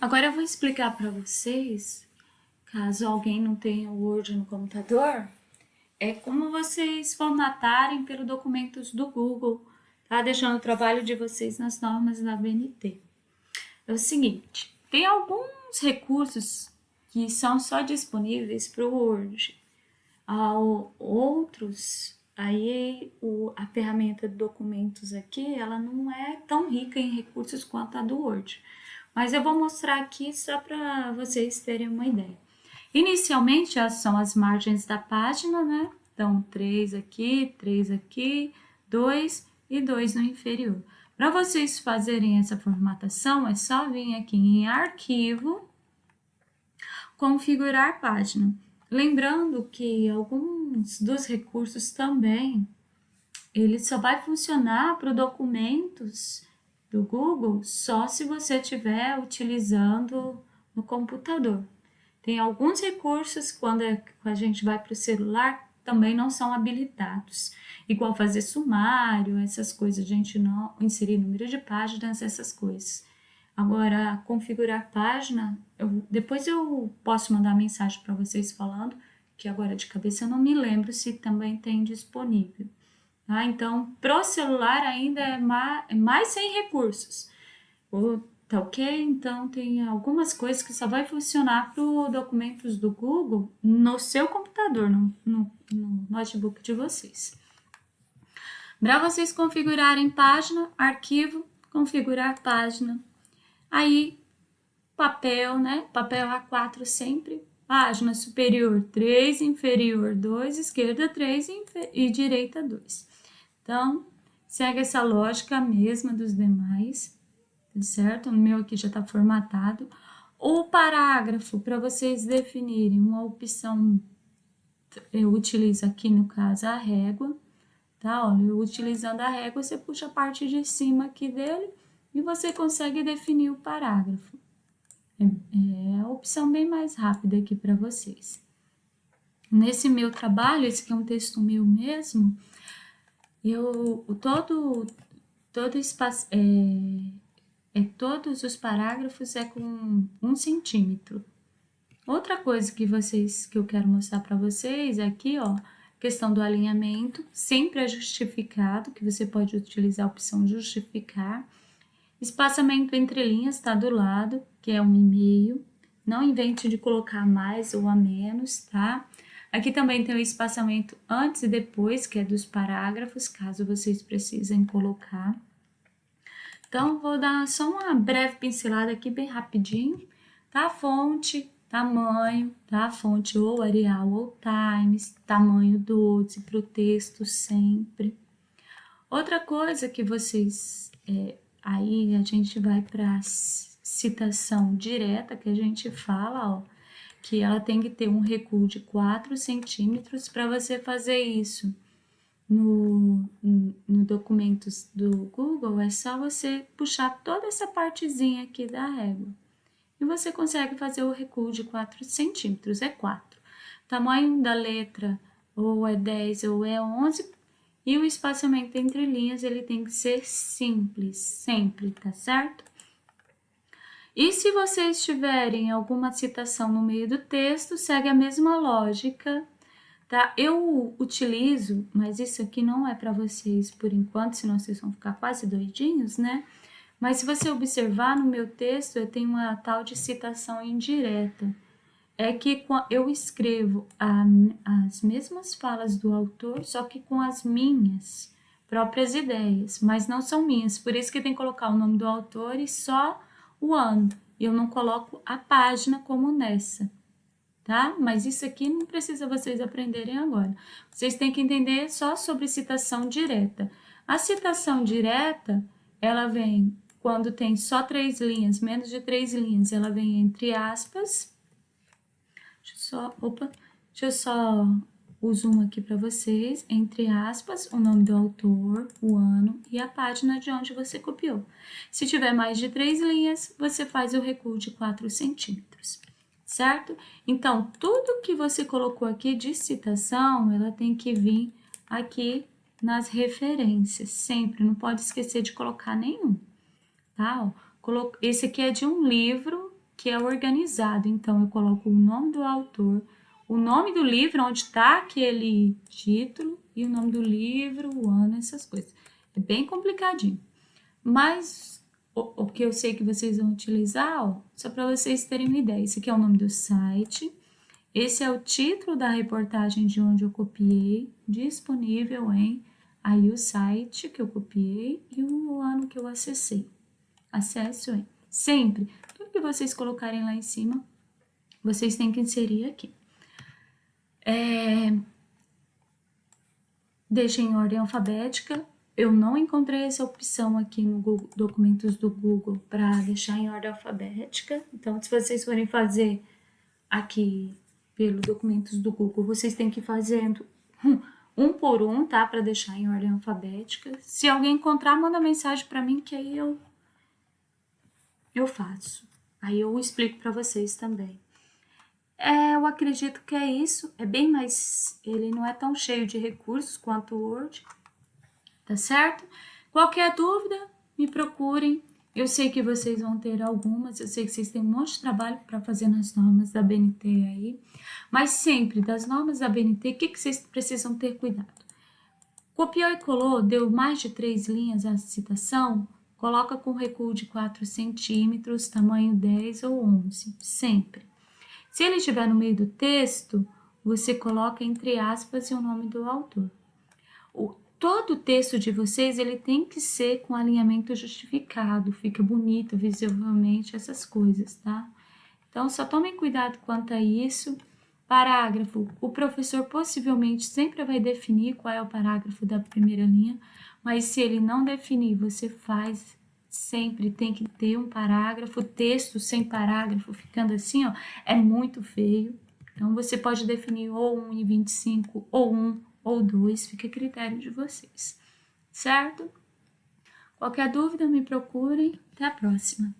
Agora eu vou explicar para vocês, caso alguém não tenha o Word no computador, é como vocês formatarem pelos documentos do Google, tá? Deixando o trabalho de vocês nas normas da BNT. É o seguinte, tem alguns recursos que são só disponíveis para o Word. Outros, aí a ferramenta de documentos aqui, ela não é tão rica em recursos quanto a do Word. Mas eu vou mostrar aqui só para vocês terem uma ideia. Inicialmente, são as margens da página, né? Então, 3 aqui, 2 e 2 no inferior. Para vocês fazerem essa formatação, é só vir aqui em Arquivo, Configurar página. Lembrando que alguns dos recursos também, ele só vai funcionar para documentos do Google só se você estiver utilizando no computador. Tem alguns recursos, quando a gente vai para o celular, também não são habilitados. Igual fazer sumário, essas coisas, a gente não inserir número de páginas, essas coisas. Agora, configurar página, depois eu posso mandar mensagem para vocês falando, que agora de cabeça eu não me lembro se também tem disponível. Tá? Então, pro celular ainda é mais sem recursos. Tá ok? Então, tem algumas coisas que só vai funcionar para documentos do Google no seu computador, no notebook de vocês. Para vocês configurarem página, arquivo, configurar página. Aí, papel, né? Papel A4 sempre. Página superior 3, inferior 2, esquerda 3 e direita 2. Então, segue essa lógica mesma dos demais, tá certo? O meu aqui já está formatado. O parágrafo, para vocês definirem uma opção, eu utilizo aqui no caso a régua, tá? Olha, utilizando a régua, você puxa a parte de cima aqui dele e você consegue definir o parágrafo. É a opção bem mais rápida aqui para vocês. Nesse meu trabalho, esse aqui é um texto meu mesmo, todos os parágrafos é com 1 centímetro. Outra coisa que eu quero mostrar para vocês aqui, ó, questão do alinhamento, sempre é justificado, que você pode utilizar a opção justificar. Espaçamento entre linhas está do lado, que é 1,5. Não invente de colocar mais ou a menos, tá? Aqui também tem o espaçamento antes e depois, que é dos parágrafos, caso vocês precisem colocar. Então, vou dar só uma breve pincelada aqui, bem rapidinho, tá? Fonte, tamanho, tá? Fonte ou Arial ou Times, tamanho 12 para o texto sempre. Outra coisa que vocês... aí a gente vai para a citação direta, que a gente fala, ó, que ela tem que ter um recuo de 4 centímetros para você fazer isso. No documentos do Google, é só você puxar toda essa partezinha aqui da régua. E você consegue fazer o recuo de 4 centímetros, é 4. Tamanho da letra ou é 10 ou é 11. E o espaçamento entre linhas, ele tem que ser simples, sempre, tá certo? E se vocês tiverem alguma citação no meio do texto, segue a mesma lógica, tá? Eu utilizo, mas isso aqui não é para vocês por enquanto, senão vocês vão ficar quase doidinhos, né? Mas se você observar no meu texto, eu tenho uma tal de citação indireta. É que eu escrevo as mesmas falas do autor, só que com as minhas próprias ideias, mas não são minhas. Por isso que tem que colocar o nome do autor e só o ano. Eu não coloco a página como nessa, tá? Mas isso aqui não precisa vocês aprenderem agora. Vocês têm que entender só sobre citação direta. A citação direta, ela vem quando tem só 3 linhas, menos de 3 linhas, ela vem entre aspas. Deixa eu só o zoom aqui para vocês, entre aspas, o nome do autor, o ano e a página de onde você copiou. Se tiver mais de 3 linhas, você faz o recuo de 4 centímetros, certo? Então, tudo que você colocou aqui de citação, ela tem que vir aqui nas referências, sempre, não pode esquecer de colocar nenhum, tá? Esse aqui é de um livro que é organizado. Então, eu coloco o nome do autor, o nome do livro, onde está aquele título, e o nome do livro, o ano, essas coisas. É bem complicadinho. Mas o que eu sei que vocês vão utilizar, ó, só para vocês terem uma ideia. Esse aqui é o nome do site. Esse é o título da reportagem de onde eu copiei, disponível em aí o site que eu copiei e o ano que eu acessei. Acesso em. Sempre, tudo que vocês colocarem lá em cima, vocês têm que inserir aqui. Deixem em ordem alfabética. Eu não encontrei essa opção aqui no Google, documentos do Google para deixar em ordem alfabética. Então, se vocês forem fazer aqui pelo documentos do Google, vocês têm que ir fazendo um por um, tá? Para deixar em ordem alfabética. Se alguém encontrar, manda mensagem para mim que aí eu faço. Aí eu explico para vocês também. Eu acredito que é isso. É bem mais... Ele não é tão cheio de recursos quanto o Word, tá certo? Qualquer dúvida, me procurem. Eu sei que vocês vão ter algumas, eu sei que vocês têm um monte de trabalho para fazer nas normas da BNT aí, mas sempre, das normas da BNT, o que vocês precisam ter cuidado? Copiou e colou, deu mais de 3 linhas a citação, coloca com recuo de 4 centímetros, tamanho 10 ou 11, sempre. Se ele estiver no meio do texto, você coloca entre aspas e o nome do autor. Todo o texto de vocês, ele tem que ser com alinhamento justificado, fica bonito visivelmente, essas coisas, tá? Então, só tomem cuidado quanto a isso. Parágrafo, o professor possivelmente sempre vai definir qual é o parágrafo da primeira linha, mas se ele não definir, você faz, sempre tem que ter um parágrafo, texto sem parágrafo, ficando assim, ó, é muito feio. Então, você pode definir ou 1,25, ou 1, ou 2, fica a critério de vocês, certo? Qualquer dúvida, me procurem. Até a próxima!